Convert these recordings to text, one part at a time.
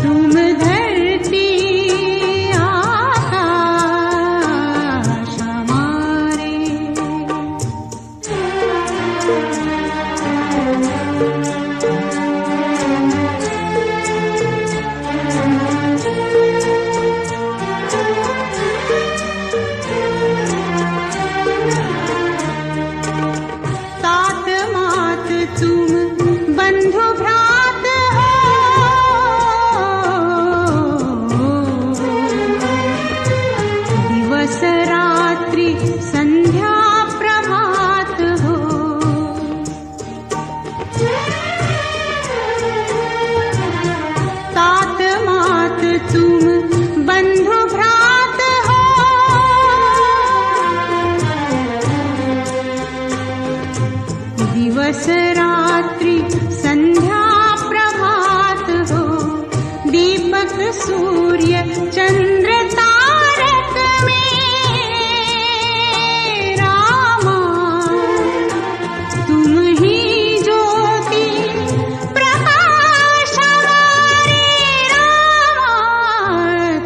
तुम धरती आकाश हमारे। तात मात तुम बंधु भ्रात हो, दिवस रात्रि संध्या प्रभात हो। तात मात तुम बंधु भ्रात हो, दिवस रात्रि संध्या प्रभात हो। दीपक सूर्य चंद्र तारक में रामा, तुम ही ज्योति प्रकाश हमारे रामा।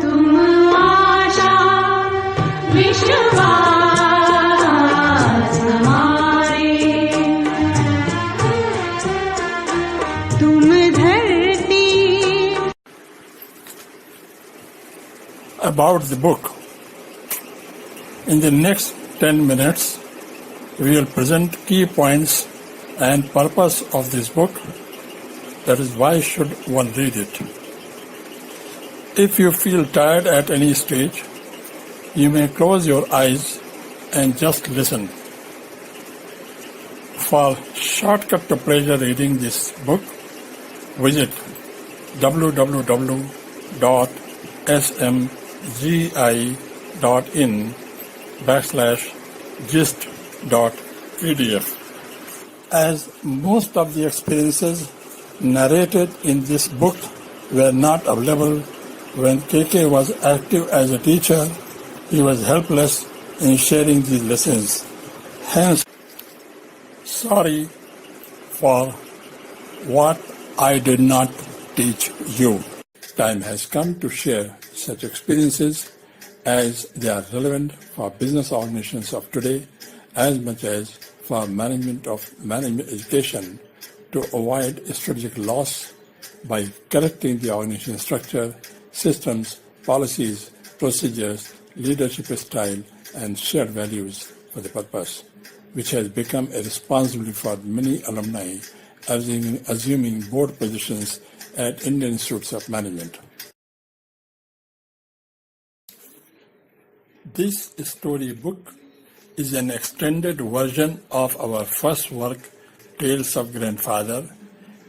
तुम आशा विश्वास हमारे। तुम धरती। About the book. In the next 10 minutes, we will present key points and purpose of this book. That is, why should one read it? If you feel tired at any stage, you may close your eyes and just listen. For shortcut to pleasure reading this book, visit www.smgi.in/gist.pdf. As most of the experiences narrated in this book were not available when KK was active as a teacher, he was helpless in sharing these lessons. Hence, sorry for what I did not teach you. Time has come to share such experiences as they are relevant for business organizations of today as much as for management education, to avoid strategic loss by correcting the organization structure, systems, policies, procedures, leadership style, and shared values for the purpose, which has become a responsibility for many alumni assuming board positions at Indian Institutes of Management. This storybook is an extended version of our first work, Tales of Grandfather,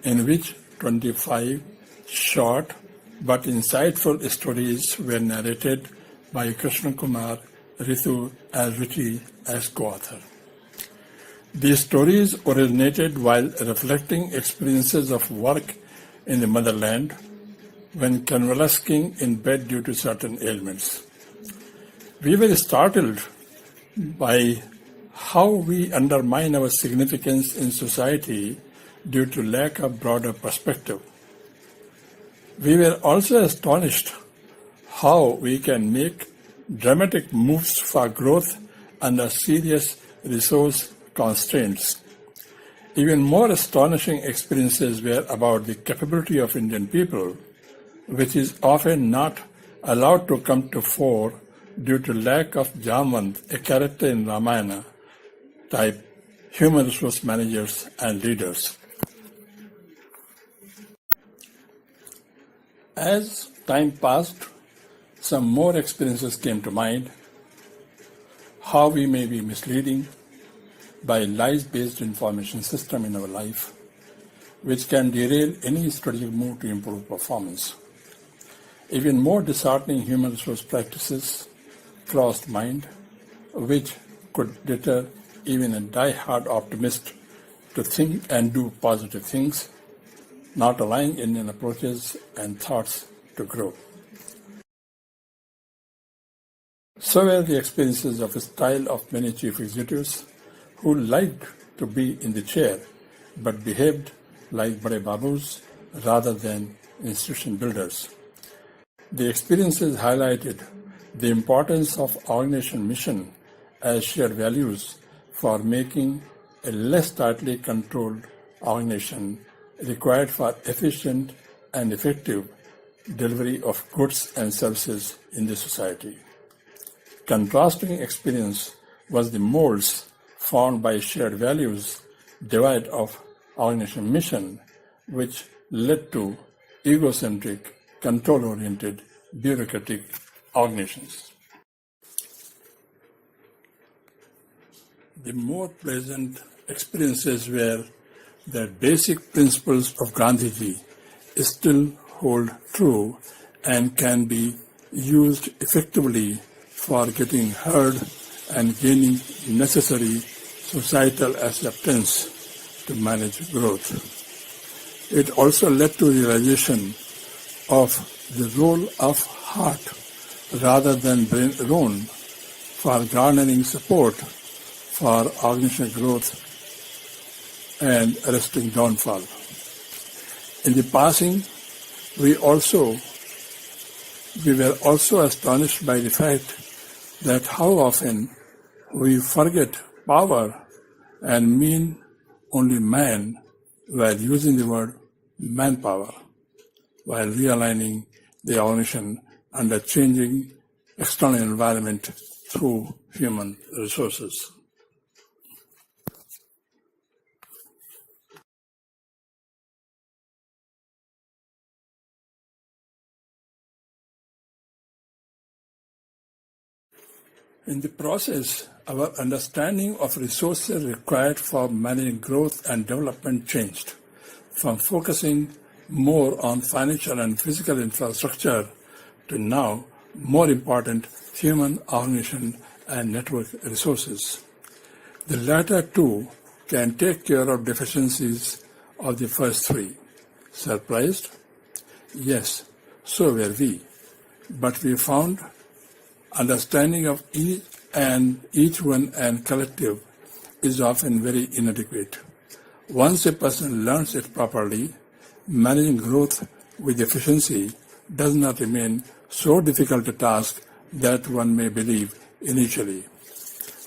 in which 25 short but insightful stories were narrated by Krishna Kumar, Ritu, and Ruchi as co-author. These stories originated while reflecting experiences of work in the motherland when convalescing in bed due to certain ailments. We were startled by how we undermine our significance in society due to lack of broader perspective. We were also astonished how we can make dramatic moves for growth under serious resource constraints. Even more astonishing experiences were about the capability of Indian people, which is often not allowed to come to fore due to lack of Jamvant, a character in Ramayana, type human resource managers and leaders. As time passed, some more experiences came to mind, how we may be misleading by lies-based information system in our life, which can derail any strategic move to improve performance. Even more disheartening human resource practices crossed mind, which could deter even a die-hard optimist to think and do positive things, not allowing Indian approaches and thoughts to grow. So were the experiences of a style of many chief executives who liked to be in the chair but behaved like Bade Babus rather than institution builders. The experiences highlighted the importance of organization mission as shared values for making a less tightly controlled organization required for efficient and effective delivery of goods and services in the society. Contrasting experience was the molds formed by shared values divide of organization mission, which led to egocentric, control-oriented, bureaucratic organizations. The more pleasant experiences were that basic principles of Gandhiji still hold true and can be used effectively for getting heard and gaining necessary societal acceptance to manage growth. It also led to realization of the role of heart rather than brain alone for garnering support for organizational growth and arresting downfall. In the passing, we were also astonished by the fact that how often we forget power and mean only man while using the word manpower, while realigning the organization under changing external environment through human resources. In the process, our understanding of resources required for managing growth and development changed, from focusing more on financial and physical infrastructure to now more important human, organization, and network resources. The latter two can take care of deficiencies of the first three. Surprised? Yes, so were we. But we found understanding of each one and collective is often very inadequate. Once a person learns it properly, managing growth with efficiency does not remain so difficult a task that one may believe initially.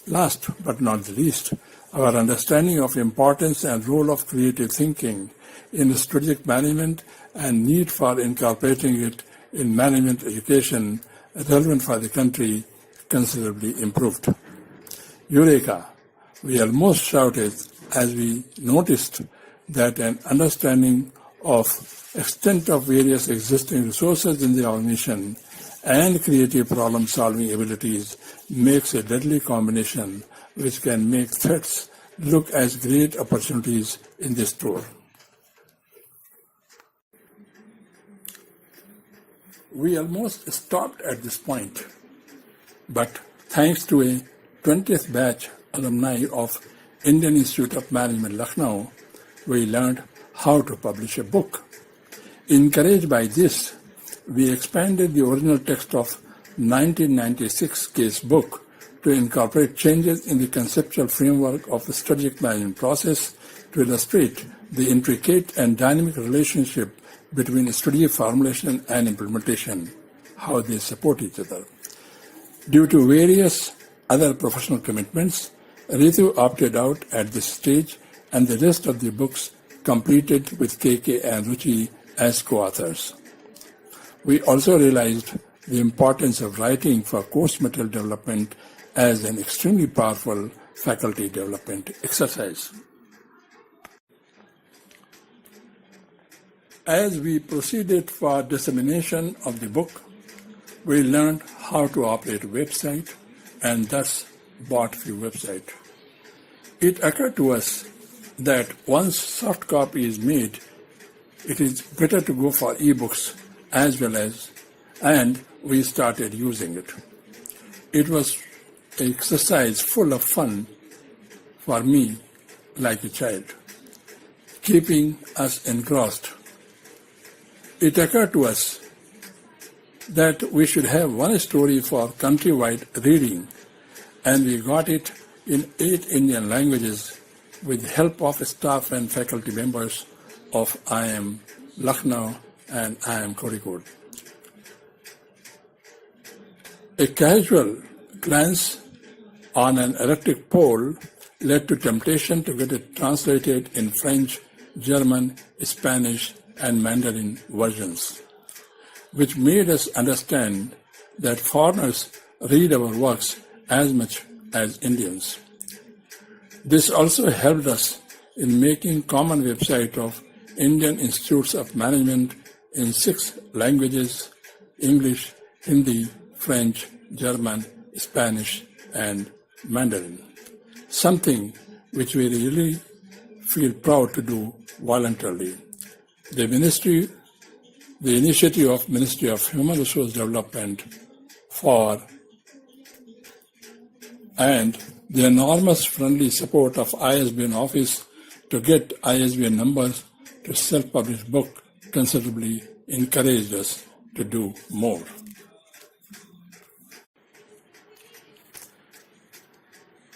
Last but not the least, our understanding of importance and role of creative thinking in strategic management and need for incorporating it in management education relevant for the country considerably improved. Eureka! We almost shouted as we noticed that an understanding of extent of various existing resources in the organization and creative problem-solving abilities makes a deadly combination which can make threats look as great opportunities in the store. We almost stopped at this point, but thanks to a 20th batch alumni of Indian Institute of Management, Lucknow, we learned how to publish a book. Encouraged by this, we expanded the original text of 1996 case book to incorporate changes in the conceptual framework of the strategic management process to illustrate the intricate and dynamic relationship between strategy formulation and implementation, how they support each other. Due to various other professional commitments, Ritu opted out at this stage, and the rest of the books completed with KK and Ruchi as co-authors. We also realized the importance of writing for course material development as an extremely powerful faculty development exercise. As we proceeded for dissemination of the book, we learned how to operate a website and thus bought few websites. It occurred to us that once soft copy is made, it is better to go for ebooks as well as, and we started using it. It was an exercise full of fun for me, like a child, keeping us engrossed. It occurred to us that we should have one story for countrywide reading, and we got it in 8 Indian languages with the help of staff and faculty members of IIM Lucknow and I am Kozhikode. A casual glance on an electric pole led to temptation to get it translated in French, German, Spanish, and Mandarin versions, which made us understand that foreigners read our works as much as Indians. This also helped us in making common website of Indian Institutes of Management in 6 languages: English, Hindi, French, German, Spanish, and Mandarin. Something which we really feel proud to do voluntarily. The initiative of Ministry of Human Resource Development and the enormous friendly support of ISBN office to get ISBN numbers to self-publish book considerably encouraged us to do more.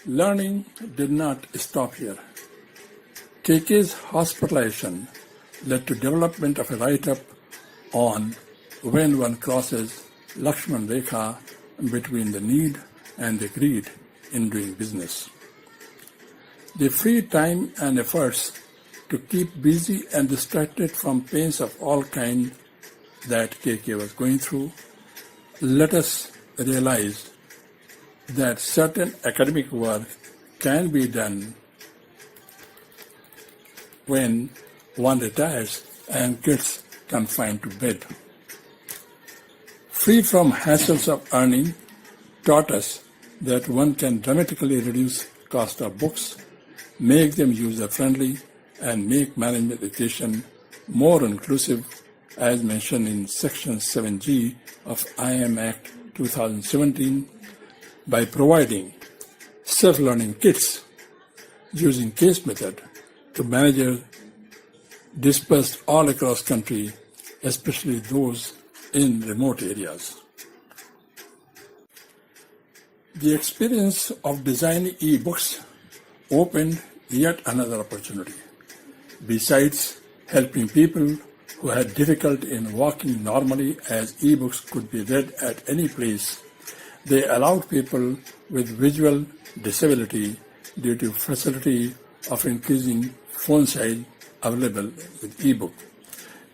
Learning did not stop here. KK's hospitalization led to development of a write-up on when one crosses Lakshman Rekha between the need and the greed in doing business. The free time and efforts to keep busy and distracted from pains of all kind that KK was going through let us realize that certain academic work can be done when one retires and gets confined to bed. Free from hassles of earning taught us that one can dramatically reduce cost of books, make them user-friendly, and make management education more inclusive, as mentioned in Section 7G of IM Act 2017, by providing self-learning kits using case method to managers dispersed all across country, especially those in remote areas. The experience of designing e-books opened yet another opportunity. Besides helping people who had difficulty in walking normally, as e-books could be read at any place, they allowed people with visual disability due to facility of increasing font size available with e-book.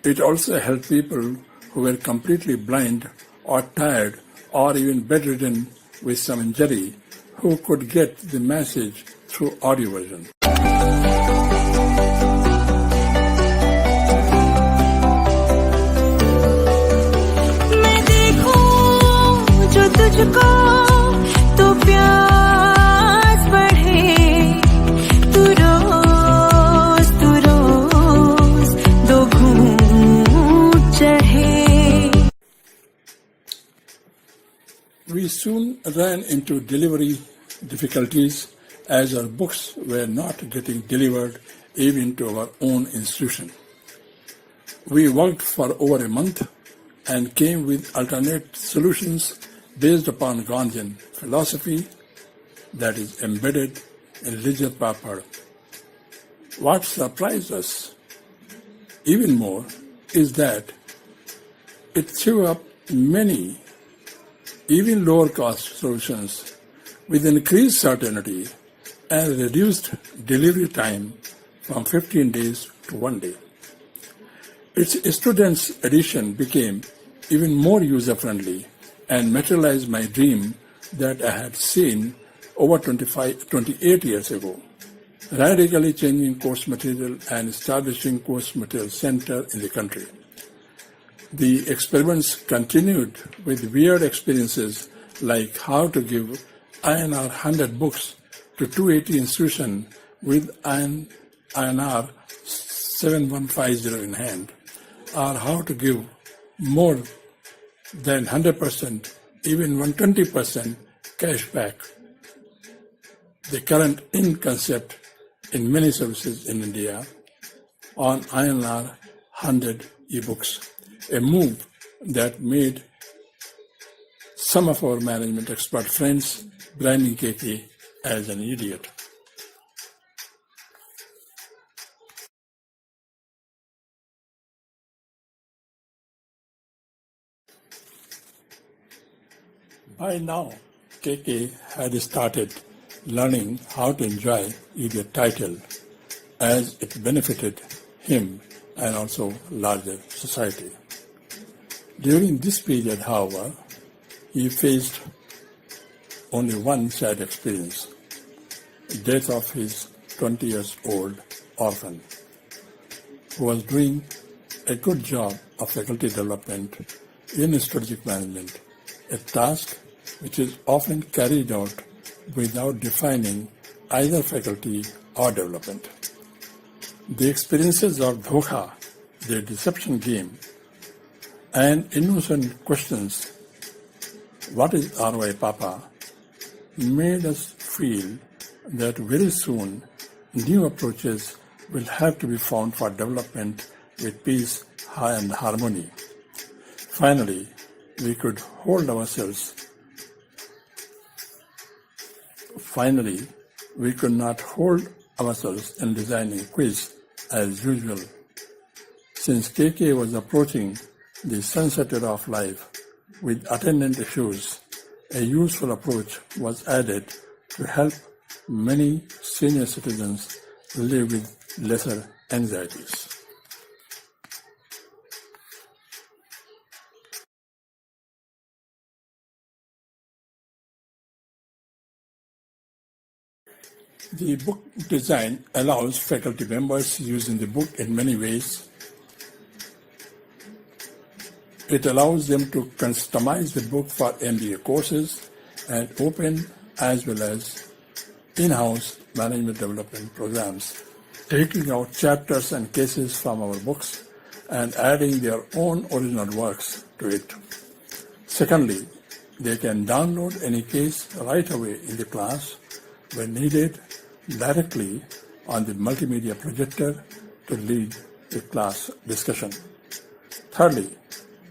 It also helped people who were completely blind or tired or even bedridden with some injury who could get the message through audio version. मैं देखूं जो तुझको तो प्यास बढ़े तू रोज दो घूंट चढ़े. We soon ran into delivery difficulties as our books were not getting delivered even to our own institution. We worked for over a month and came with alternate solutions based upon Gandhian philosophy that is embedded in Ledger Papad. What surprised us even more is that it threw up many even lower cost solutions with increased certainty and reduced delivery time from 15 days to 1 day. Its students' edition became even more user-friendly and materialized my dream that I had seen over 28 years ago, radically changing course material and establishing course material center in the country. The experiments continued with weird experiences like how to give INR 100 books to 280 institutions with INR 7150 in hand, or how to give more than 100%, even 120% cash back. The current in concept in many services in India on INR 100 ebooks, a move that made some of our management expert friends branding KK as an idiot. By now, KK had started learning how to enjoy the title as it benefited him and also larger society. During this period, however, he faced only one sad experience, the death of his 20 years old orphan, who was doing a good job of faculty development in strategic management, a task which is often carried out without defining either faculty or development. The experiences of dhokha, the deception game, and innocent questions, "What is ROI, Papa?" made us feel that very soon new approaches will have to be found for development with peace and harmony. Finally, we could hold ourselves. Finally, we could not hold ourselves in designing quiz as usual. Since KK was approaching the sunset era of life with attendant issues, a useful approach was added to help many senior citizens live with lesser anxieties. The book design allows faculty members using the book in many ways. It allows them to customize the book for MBA courses and open as well as in-house management development programs, taking out chapters and cases from our books and adding their own original works to it. Secondly, they can download any case right away in the class when needed directly on the multimedia projector to lead the class discussion. Thirdly,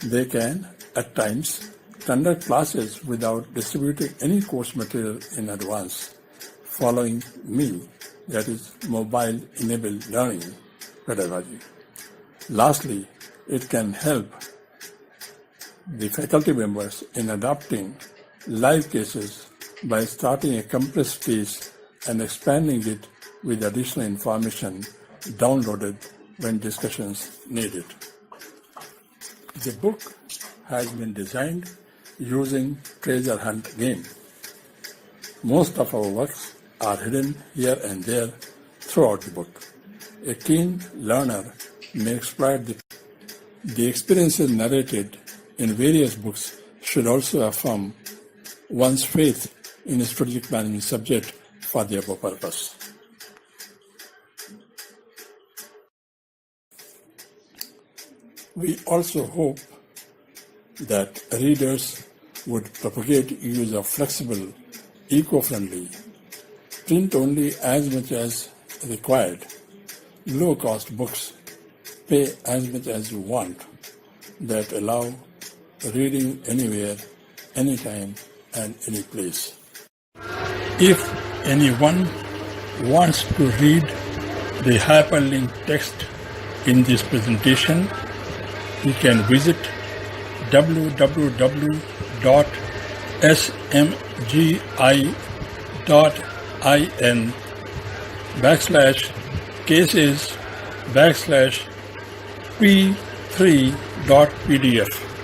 they can, at times, conduct classes without distributing any course material in advance, following ME, that is mobile-enabled learning pedagogy. Lastly, it can help the faculty members in adopting live cases by starting a compressed piece and expanding it with additional information downloaded when discussions needed. The book has been designed using treasure hunt game. Most of our works are hidden here and there throughout the book. A keen learner may exploit the experiences narrated in various books should also affirm one's faith in a strategic management subject for the above purpose. We also hope that readers would propagate use of flexible, eco-friendly, print-only as much as required, low-cost books, pay as much as you want, that allow reading anywhere, anytime, and any place. If anyone wants to read the hyperlinked text in this presentation, you can visit www.smgi.in/cases/p3.pdf.